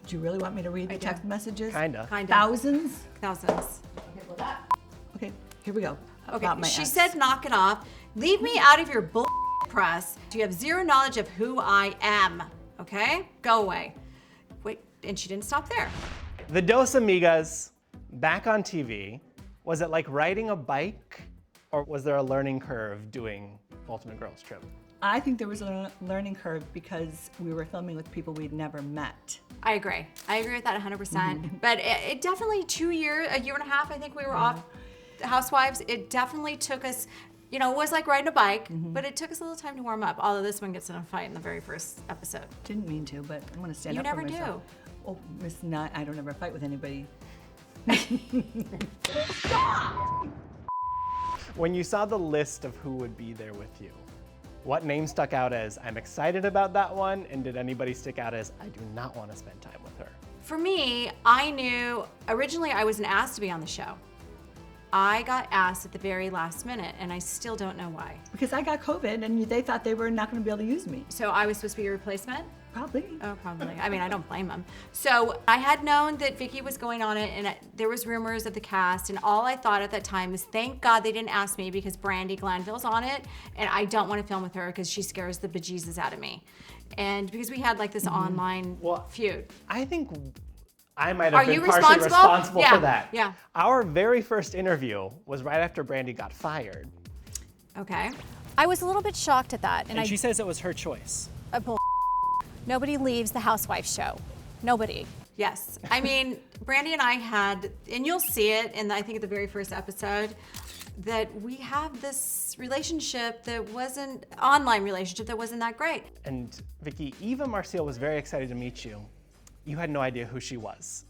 Do you really want me to read the text messages? Kinda. Thousands? Thousands. Okay, here we go. Okay, About my she ex. said knock it off. Leave me out of your bull press. You have zero knowledge of who I am, okay? Go away. Wait, and she didn't stop there. The Dos Amigas, back on TV. Was it like riding a bike, or was there a learning curve doing Ultimate Girls Trip? I think there was a learning curve because we were filming with people we'd never met. I agree. I agree with that 100%. But it definitely a year and a half, I think we were off Housewives. It definitely took us, it was like riding a bike, but it took us a little time to warm up. Although this one gets in a fight in the very first episode. Didn't mean to, but I'm gonna stand You up for never myself. do. Oh, Miss Nut, I don't ever fight with anybody. When you saw the list of who would be there with you, what name stuck out as, I'm excited about that one, and did anybody stick out as, I do not want to spend time with her? For me, I knew, originally I wasn't asked to be on the show. I got asked at the very last minute, and I still don't know why. Because I got COVID and they thought they were not gonna be able to use me. So I was supposed to be a replacement? Probably. Oh, probably. I mean, I don't blame them. So I had known that Vicki was going on it, and there was rumors of the cast, and all I thought at that time is, thank God they didn't ask me because Brandi Glanville's on it, and I don't want to film with her because she scares the bejesus out of me. And because we had like this online feud. I think I might have Are been you partially responsible Yeah, for that. yeah. Our very first interview was right after Brandi got fired. Okay. I was a little bit shocked at that, And she says it was her choice. Nobody leaves the Housewives show. Nobody. Yes. I mean, Brandi and I had, and you'll see it in, I think, at the very first episode, that we have this relationship that wasn't, online relationship that wasn't that great. And Vicki, Eva Marcille was very excited to meet you. You had no idea who she was.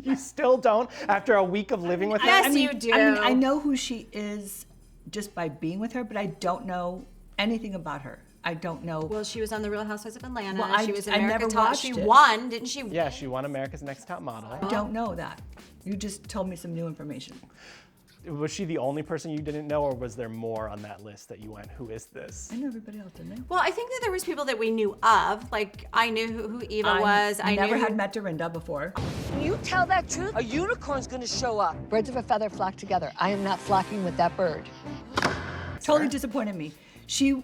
You still don't after a week of living with her? Yes, you do. I know who she is just by being with her, but I don't know anything about her. I don't know. Well, she was on The Real Housewives of Atlanta. Well, She was I America never Top. watched She it. won, didn't she? Yeah, she won America's Next Top Model. I don't know that. You just told me some new information. Was she the only person you didn't know, or was there more on that list that you went, who is this? I know everybody else, didn't I? Well, I think that there was people that we knew of. Like, I knew who Eva was. I never knew had met Dorinda before. When you tell that truth, a unicorn's gonna show up. Birds of a feather flock together. I am not flocking with that bird. Totally disappointed me.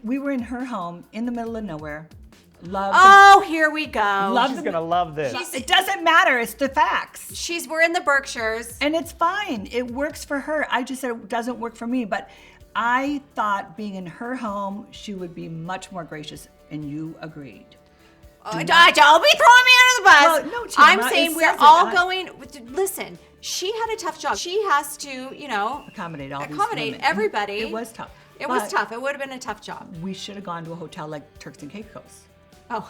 We were in her home in the middle of nowhere. Oh, here we go. Love She's gonna love this. It doesn't matter. It's the facts. We're in the Berkshires. And it's fine. It works for her. I just said it doesn't work for me. But I thought being in her home, she would be much more gracious, and you agreed. Don't be throwing me under the bus. Well, no, Tamra, I'm it saying we're says it. all going. Listen, she had a tough job. She has to, Accommodate all these accommodate women. everybody. It was tough. It was But tough. It would have been a tough job. We should have gone to a hotel like Turks and Caicos. Oh.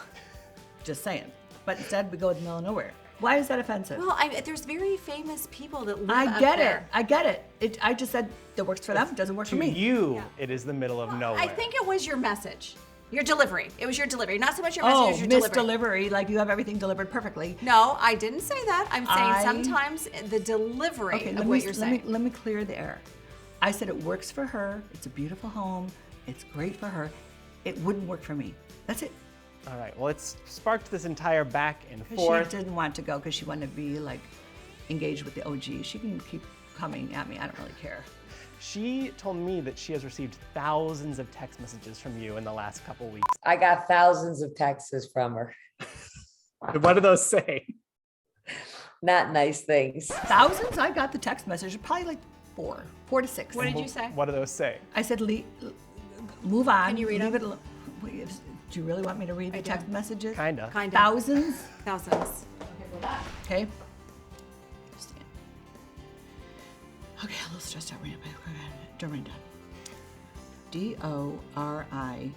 Just saying. But instead, we go in the middle of nowhere. Why is that offensive? Well, there's very famous people that live I up get there. it. I get it. I just said that works for them. It doesn't work for To me. you, it is the middle of nowhere. I think it was your message. Your delivery. It was your delivery. Not so much your message, it Oh, was your Miss delivery. Delivery, like you have everything delivered perfectly. No, I didn't say that. I'm saying sometimes the delivery of what you're saying. Let me clear the air. I said it works for her. It's a beautiful home. It's great for her. It wouldn't work for me. That's it. All right, well, it's sparked this entire back and She forth. didn't want to go because she wanted to be like engaged with the OG. She can keep coming at me. I don't really care. She told me that she has received thousands of text messages from you in the last couple weeks. I got thousands of texts from her. What do those say? Not nice things. Thousands? I got the text message. Probably like 4 to 6. What did you say? What do those say? I said, move on. Can you read Leave them? it Wait, do you really want me to read the text messages? Kinda. Thousands? Thousands. Okay. Okay, a little stressed out. Dorinda. D-O-R-I.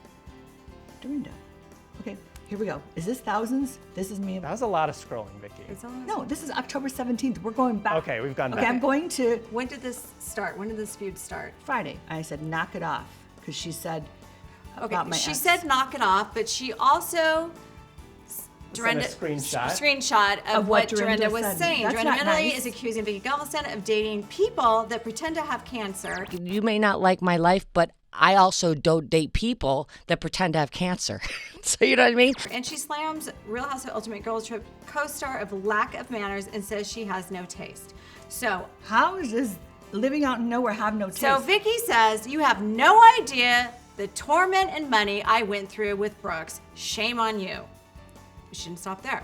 Dorinda. Okay, here we go. Is this thousands? This is me. That was a lot of scrolling, Vicki. No, this is October 17th. We're going back. Okay, we've gone Okay, back. I'm going to When did this start? When did this feud start? Friday. I said, knock it off. Because she said Okay, about my she ex. said knock it off, but she also Dorinda, screenshot. screenshot of what Dorinda was said. saying. That's Dorinda not Medley nice. is accusing Vicki Gunvalson of dating people that pretend to have cancer. You may not like my life, but I also don't date people that pretend to have cancer. So you know what I mean? And she slams Real House of Ultimate Girls Trip co-star of lack of manners and says she has no taste. So How is this living out in nowhere have no taste? So Vicki says, you have no idea the torment and money I went through with Brooks. Shame on you. We shouldn't stop there.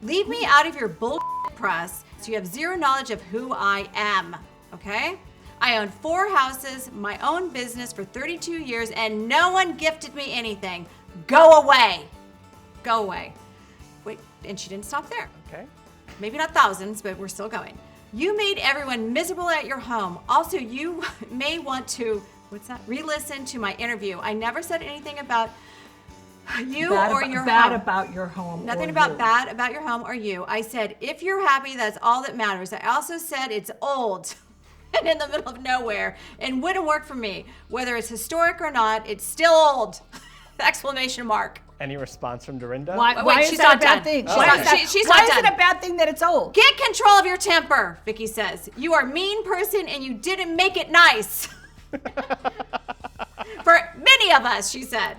Leave me out of your bull press so you have zero knowledge of who I am, okay? I own 4 houses, my own business for 32 years, and no one gifted me anything. Go away. Go away. Wait, and she didn't stop there. Okay. Maybe not thousands, but we're still going. You made everyone miserable at your home. Also, you may want to, re-listen to my interview. I never said anything about you or your bad home. about your home. Nothing or about you. bad about your home or you. I said, if you're happy, that's all that matters. I also said it's old and in the middle of nowhere and wouldn't work for me. Whether it's historic or not, it's still old. Exclamation mark. Any response from Dorinda? Why Wait, is she's that not a bad done. thing? She's Why not- is that- she's why not is it done. a bad thing that it's old? Get control of your temper, Vicki says. You are a mean person and you didn't make it nice. For many of us, she said.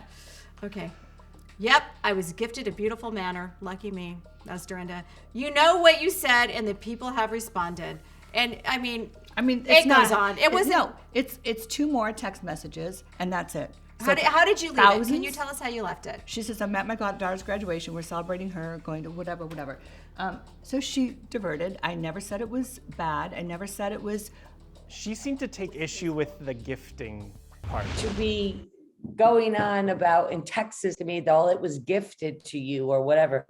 Okay. Yep, I was gifted a beautiful manner. Lucky me. That's Dorinda. You know what you said, and the people have responded. And I mean, it's it goes on. It wasn't. No, it's 2 more text messages, and that's it. So How did you leave thousands? it? Can you tell us how you left it? She says, I'm at my daughter's graduation. We're celebrating her, going to whatever. So she diverted. I never said it was bad. I never said it was. She seemed to take issue with the gifting part. To be going on about in Texas to me, though it was gifted to you or whatever,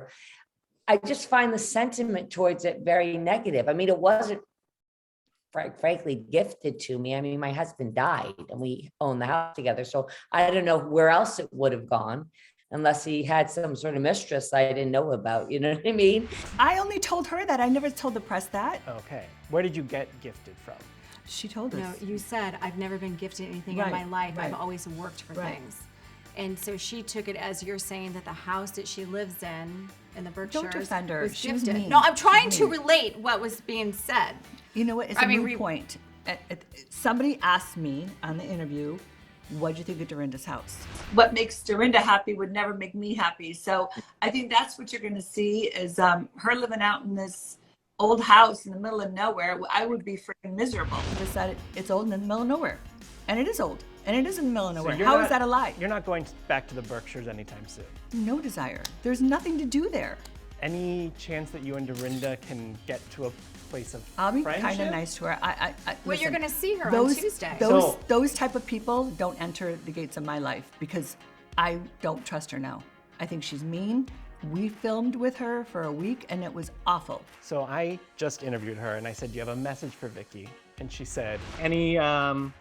I just find the sentiment towards it very negative. I mean, it wasn't frankly gifted to me. I mean, my husband died and we owned the house together. So I don't know where else it would have gone unless he had some sort of mistress I didn't know about. You know what I mean? I only told her that. I never told the press that. Okay. Where did you get gifted from? She told us. No, you said, I've never been gifted anything Right, in my life. right. I've always worked for Right. things. And so she took it as you're saying that the house that she lives in the Berkshires, defend her. was She was gifted. mean. No, I'm trying She's to mean. relate what was being said. You know what? It's a moot point. Somebody asked me on the interview, what'd you think of Dorinda's house? What makes Dorinda happy would never make me happy. So I think that's what you're going to see is her living out in this old house in the middle of nowhere. I would be freaking miserable. I decided it's old in the middle of nowhere. And it is old. And it is in the middle of nowhere. How is that a lie? You're not going back to the Berkshires anytime soon. No desire. There's nothing to do there. Any chance that you and Dorinda can get to a place of I'll be friendship? kind of nice to her. Well, you're listen, going to see her on those, Tuesday. Those type of people don't enter the gates of my life because I don't trust her now. I think she's mean. We filmed with her for a week and it was awful. So I just interviewed her and I said, do you have a message for Vicki? And she said, any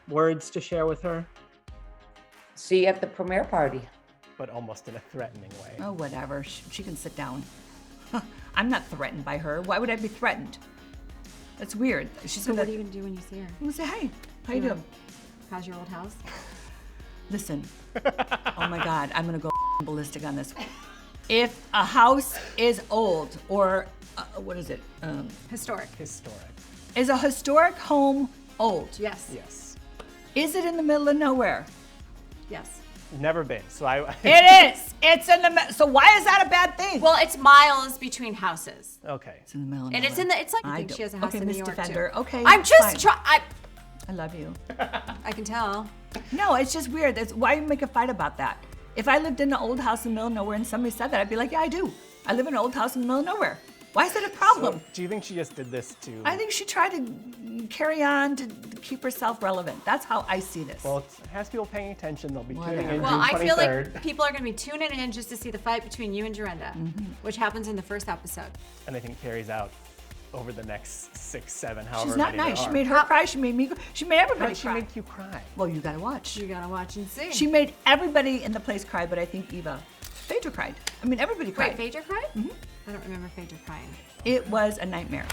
words to share with her? See you at the premiere party. But almost in a threatening way. Oh, whatever. She can sit down. I'm not threatened by her. Why would I be threatened? That's weird. She's So gonna. what are you going to do when you see her? I'm gonna say, hey, how you doing? How's your old house? Listen. Oh my God, I'm gonna go ballistic on this. If a house is old or what is it? Historic. Historic. Is a historic home old? Yes. Yes. Is it in the middle of nowhere? Yes. Never been. So I. It is. It's in the. So why is that a bad thing? Well, it's miles between houses. Okay. It's in the middle of And nowhere. it's in the, it's like, I I think don't- she has a house okay, in New Miss York Defender. too. Okay, I'm fine. just trying, I love you. I can tell. No, it's just weird. Why make a fight about that? If I lived in an old house in the middle of nowhere and somebody said that, I'd be like, yeah, I do. I live in an old house in the middle of nowhere. Why is that a problem? So, do you think she just did this to? I think she tried to carry on to keep herself relevant. That's how I see this. Well, it has people paying attention. They'll be tuning Whatever. in Well, June I 23rd. feel like people are going to be tuning in just to see the fight between you and Dorinda, Mm-hmm. which happens in the first episode. And I think carries out over the next 6, 7, however She's not many nice. there She are. made her cry. She made me. She made How everybody did she cry. make you cry? Well, you gotta watch. You got to watch and see. She made everybody in the place cry, but I think Phaedra cried. I mean, everybody cried. Wait, Phaedra cried? Mm-hmm. I don't remember Phaedra crying. It was a nightmare.